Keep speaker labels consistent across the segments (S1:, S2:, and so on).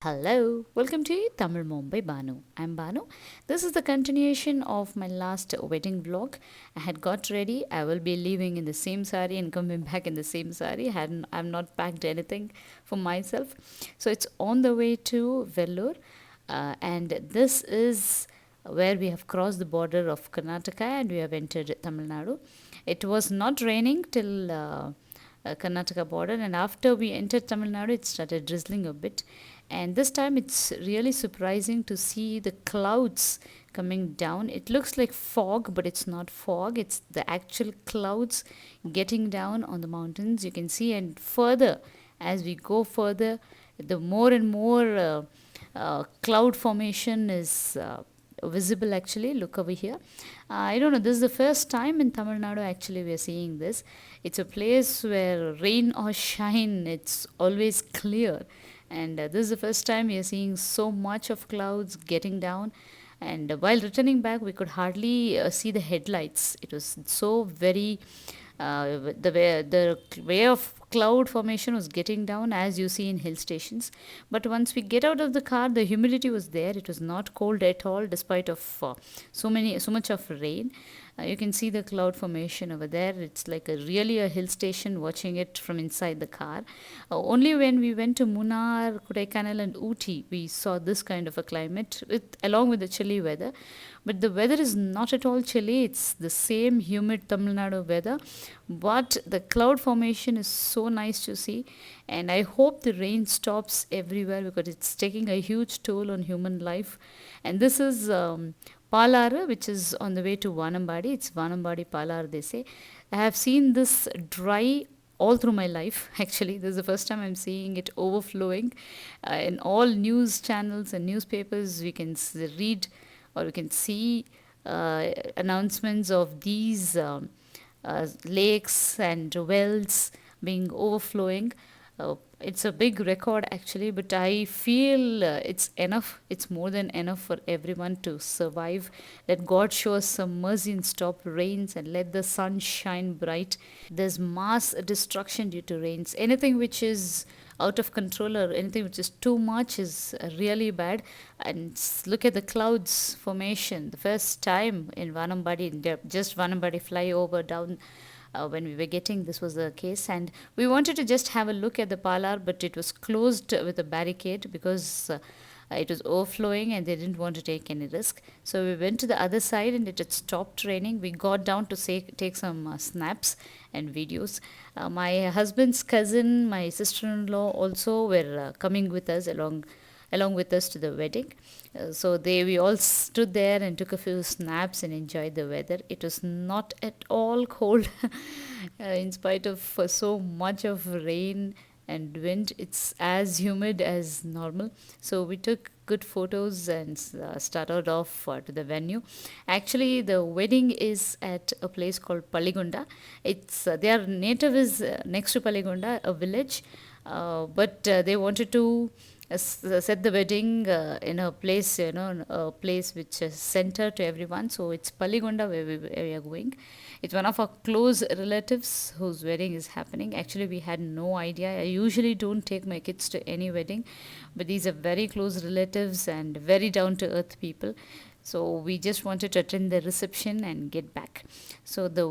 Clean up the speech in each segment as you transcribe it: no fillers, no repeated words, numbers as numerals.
S1: Hello, welcome to Tamil Mumbai Banu. I'm Banu. This is the continuation of my last wedding vlog. I had got ready. I will be leaving in the same sari and coming back in the same sari. I've not packed anything for myself. So it's on the way to Vellore, and this is where we have crossed the border of Karnataka and we have entered Tamil Nadu. It was not raining till Karnataka border, and after we entered Tamil Nadu, it started drizzling a bit. And this time, it's really surprising to see the clouds coming down. It looks like fog, but it's not fog. It's the actual clouds getting down on the mountains. You can see, and further as we go further, the more and more cloud formation is visible. Actually, look over here. I don't know, this is the first time in Tamil Nadu actually we are seeing this. It's a place where rain or shine, it's always clear. And this is the first time we are seeing so much of clouds getting down. And while returning back, we could hardly see the headlights. It was so very the way of cloud formation was getting down as you see in hill stations. But once we get out of the car, the humidity was there. It was not cold at all, despite of so much of rain. You can see the cloud formation over there. It's like really a hill station, watching it from inside the car. Only when we went to Munnar, Kodaikanal, and Ooty, we saw this kind of a climate along with the chilly weather. But the weather is not at all chilly. It's the same humid Tamil Nadu weather, but the cloud formation is so nice to see. And I hope the rain stops everywhere because it's taking a huge toll on human life. And this is Palar, which is on the way to Vanambadi. It's Vanambadi Palar, they say. I have seen this dry all through my life. Actually, this is the first time I'm seeing it overflowing. In all news channels and newspapers, we can read or we can see announcements of these lakes and wells being overflowing. It's a big record actually, but I feel it's enough. It's more than enough for everyone to survive. Let God show us some mercy and stop rains and let the sun shine bright. There's mass destruction due to rains. Anything which is out of control or anything which is too much is really bad. And look at the clouds formation. The first time in Vanambadi, just Vanambadi flyover down when we were getting, this was the case. And we wanted to just have a look at the Palar, but it was closed with a barricade because it was overflowing and they didn't want to take any risk. So we went to the other side and it had stopped raining. We got down to take some snaps and videos. My husband's cousin, my sister-in-law also were coming with us along with us to the wedding. So we all stood there and took a few snaps and enjoyed the weather. It was not at all cold, in spite of so much of rain and wind. It's as humid as normal. So we took good photos and started off to the venue. Actually, the wedding is at a place called Paligunda. It's their native is next to Paligunda, a village, but they wanted to set the wedding in a place, a place which is center to everyone. So it's Paligunda where we are going. It's one of our close relatives whose wedding is happening. Actually, we had no idea. I usually don't take my kids to any wedding, but these are very close relatives and very down to earth people. So we just wanted to attend the reception and get back. So the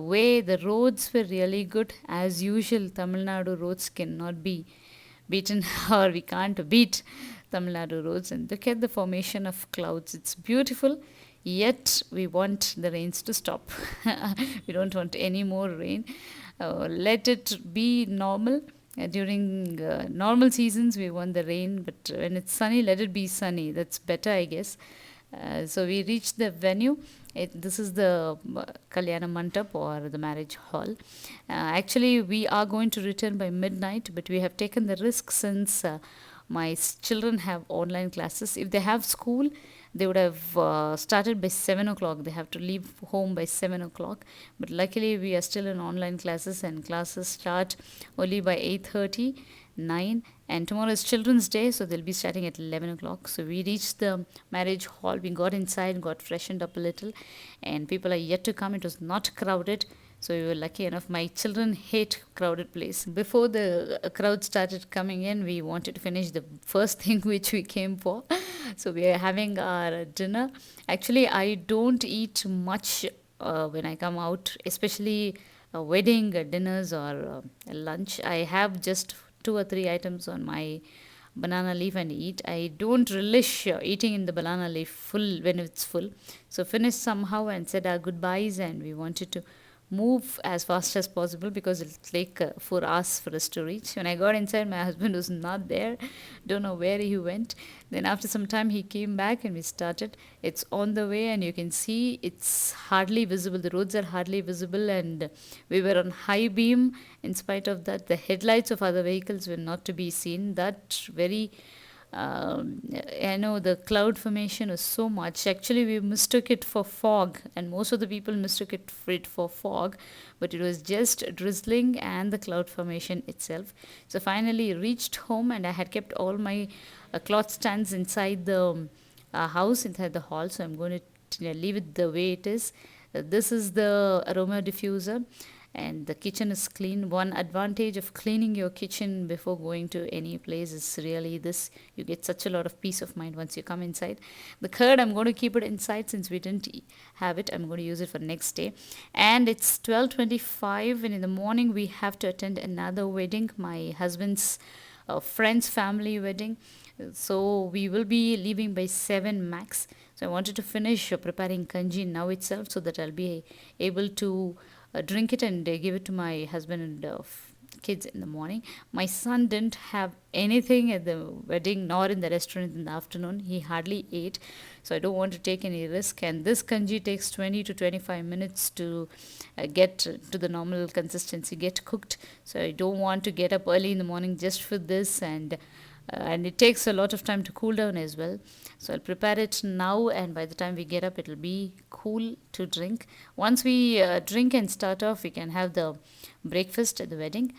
S1: roads were really good. As usual, Tamil Nadu roads cannot be beaten or we can't beat Tamil Nadu roads. And look at the formation of clouds. It's beautiful. Yet we want the rains to stop. We don't want any more rain. Let it be normal. During normal seasons, we want the rain, but when it's sunny, let it be sunny. That's better, I guess. So we reached the venue. This is the Kalyana Mandap or the marriage hall. Actually, we are going to return by midnight, but we have taken the risk since my children have online classes. If they have school, they would have started by 7 o'clock. They have to leave home by 7 o'clock. But luckily, we are still in online classes, and classes start only by 8:30, 9. And tomorrow is Children's Day, so they'll be starting at 11 o'clock. So we reached the marriage hall. We got inside, got freshened up a little, and people are yet to come. It was not crowded. So we were lucky enough. My children hate crowded place. Before the crowd started coming in, we wanted to finish the first thing which we came for. So we are having our dinner. Actually, I don't eat much when I come out, especially wedding dinners or lunch. I have just two or three items on my banana leaf and eat. I don't relish eating in the banana leaf full when it's full. So finished somehow and said our goodbyes, and we wanted to move as fast as possible because it'll take 4 hours for us to reach. When I got inside, my husband was not there. Don't know where he went. Then after some time, he came back and we started. It's on the way, and you can see it's hardly visible. The roads are hardly visible, and we were on high beam. In spite of that, the headlights of other vehicles were not to be seen. That very I know the cloud formation was so much. Actually, we mistook it for fog, and most of the people mistook it for fog, but it was just drizzling and the cloud formation itself. So finally, reached home, and I had kept all my cloth stands inside the house, inside the hall. So I'm going to leave it the way it is. This is the aroma diffuser, and the kitchen is clean. One advantage of cleaning your kitchen before going to any place is really this: you get such a lot of peace of mind once you come inside. The curd, I'm going to keep it inside since we didn't have it. I'm going to use it for next day. And it's 12:25, and in the morning we have to attend another wedding, my husband's friend's family wedding. So we will be leaving by 7 max. So I wanted to finish preparing kanji now itself so that I'll be able to drink it and give it to my husband and kids in the morning. My son didn't have anything at the wedding nor in the restaurant in the afternoon. He hardly ate, so I don't want to take any risk. And this kanji takes 20 to 25 minutes to get to the normal consistency, get cooked. So I don't want to get up early in the morning just for this, and it takes a lot of time to cool down as well. So I'll prepare it now, and by the time we get up, it'll be cool to drink. Once we drink and start off, we can have the breakfast at the wedding.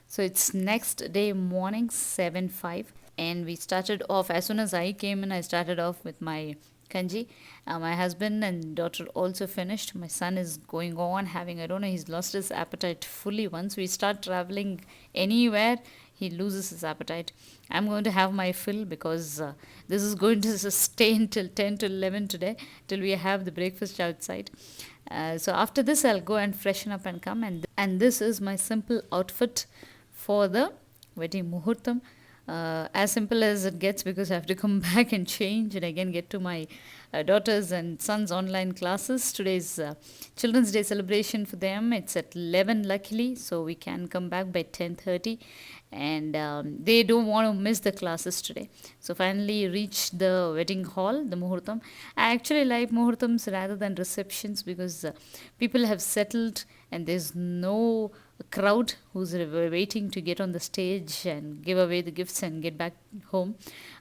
S1: So it's next day morning, 7:05, and we started off. As soon as I came in, I started off with my kanji. My husband and daughter also finished. My son is going on having, I don't know, he's lost his appetite fully. Once we start traveling anywhere, he loses his appetite. I'm going to have my fill because this is going to sustain till 10 to 11 today, till we have the breakfast outside. So after this, I'll go and freshen up and come. And this is my simple outfit for the wedding muhurtam. As simple as it gets because I have to come back and change and again get to my daughters and sons' online classes. Today's Children's Day celebration for them. It's at 11 luckily, so we can come back by 10:30, and they don't want to miss the classes today. So finally reached the wedding hall, the muhurtam. I actually like muhurtams rather than receptions because people have settled and there's no crowd who's waiting to get on the stage and give away the gifts and get back home.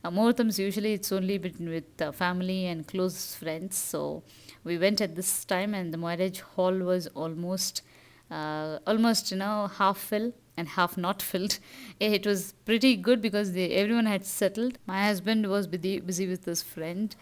S1: Muhurtams usually it's only with family and close friends. So we went at this time, and the marriage hall was almost half full and half not filled. It was pretty good because everyone had settled. My husband was busy with his friend,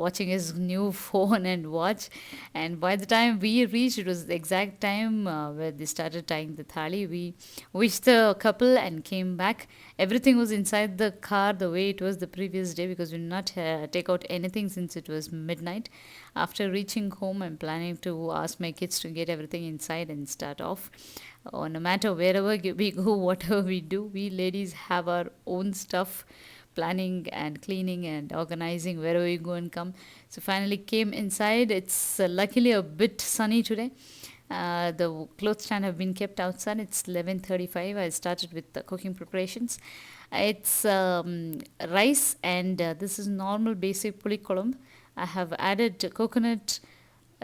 S1: watching his new phone and watch. And by the time we reached, it was the exact time where they started tying the thali. We wished the couple and came back. Everything was inside the car the way it was the previous day because we did not take out anything since it was midnight. After reaching home, I'm planning to ask my kids to get everything inside and start off. No matter wherever we go, whatever we do, we ladies have our own stuff, planning and cleaning and organizing wherever we go and come. So finally came inside. It's luckily a bit sunny today. The clothes stand have been kept outside. It's 11:35. I started with the cooking preparations. It's rice, and this is normal basic puli kolum. I have added coconut,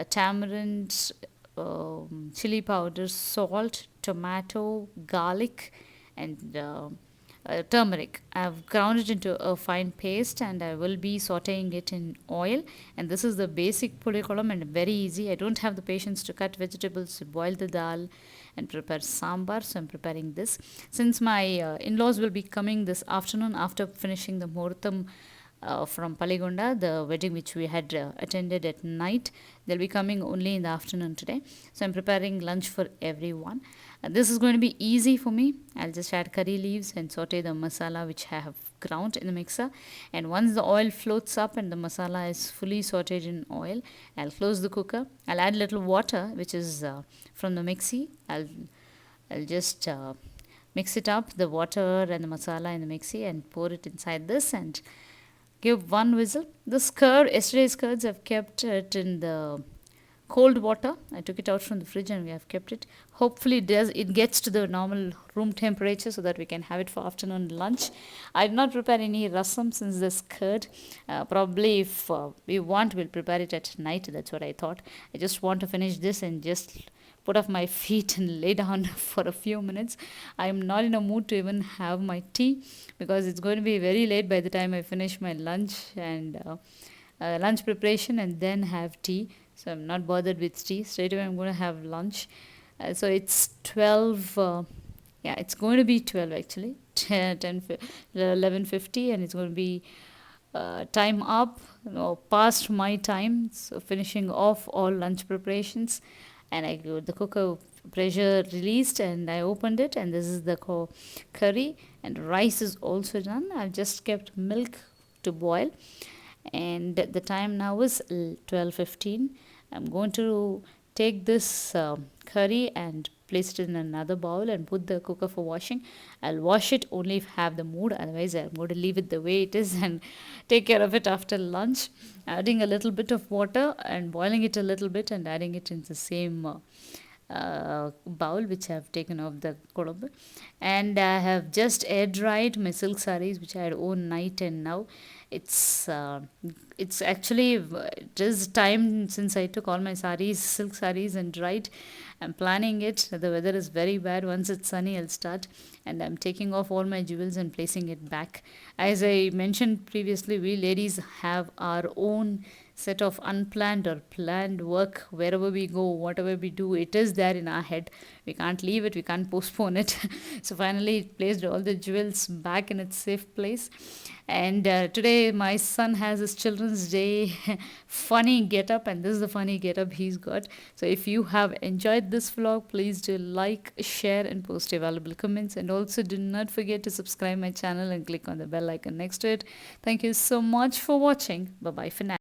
S1: tamarind, chili powder, salt, tomato, garlic, and turmeric. I've ground it into a fine paste, and I will be sauteing it in oil. And this is the basic puli kolam, and very easy. I don't have the patience to cut vegetables, to boil the dal and prepare sambar, so I'm preparing this. Since my in-laws will be coming this afternoon after finishing the muhurtam from Paligonda, the wedding which we had attended at night. They'll be coming only in the afternoon today. So I'm preparing lunch for everyone. This is going to be easy for me. I'll just add curry leaves and saute the masala which I have ground in the mixer. And once the oil floats up and the masala is fully sauteed in oil, I'll close the cooker. I'll add little water which is from the mixie. I'll just mix it up, the water and the masala in the mixie, and pour it inside this and give one whistle. This curd, yesterday's curds, I've kept it in the cold water. I took it out from the fridge and we have kept it. Hopefully it gets to the normal room temperature so that we can have it for afternoon lunch. I did not prepare any rasam since this curd. Probably if we want, we'll prepare it at night. That's what I thought. I just want to finish this and just put off my feet and lay down for a few minutes. I am not in a mood to even have my tea because it's going to be very late by the time I finish my lunch and lunch preparation and then have tea. So I'm not bothered with tea. Straight away I'm going to have lunch. So it's 12. Yeah, it's going to be 12 actually. 11:50, and it's going to be time up, past my time. So finishing off all lunch preparations, and I got the cooker pressure released, and I opened it, and this is the curry, and rice is also done. I've just kept milk to boil, and the time now is 12:15. I'm going to take this curry and place it in another bowl and put the cooker for washing. I'll wash it only if I have the mood, otherwise I'm going to leave it the way it is and take care of it after lunch. Adding a little bit of water and boiling it a little bit and adding it in the same bowl which I have taken off the kodambu. And I have just air dried my silk sarees which I had worn night and now. It's actually it is time since I took all my sarees, silk sarees, and dried. I'm planning it. The weather is very bad. Once it's sunny, I'll start. And I'm taking off all my jewels and placing it back. As I mentioned previously, we ladies have our own set of unplanned or planned work. Wherever we go, whatever we do, it is there in our head. We can't leave it, we can't postpone it. So finally it placed all the jewels back in its safe place. And today my son has his children's day funny get up, and this is the funny get up he's got. So if you have enjoyed this vlog, please do like, share, and post your valuable comments, and also do not forget to subscribe my channel and click on the bell icon next to it. Thank you so much for watching. Bye bye for now.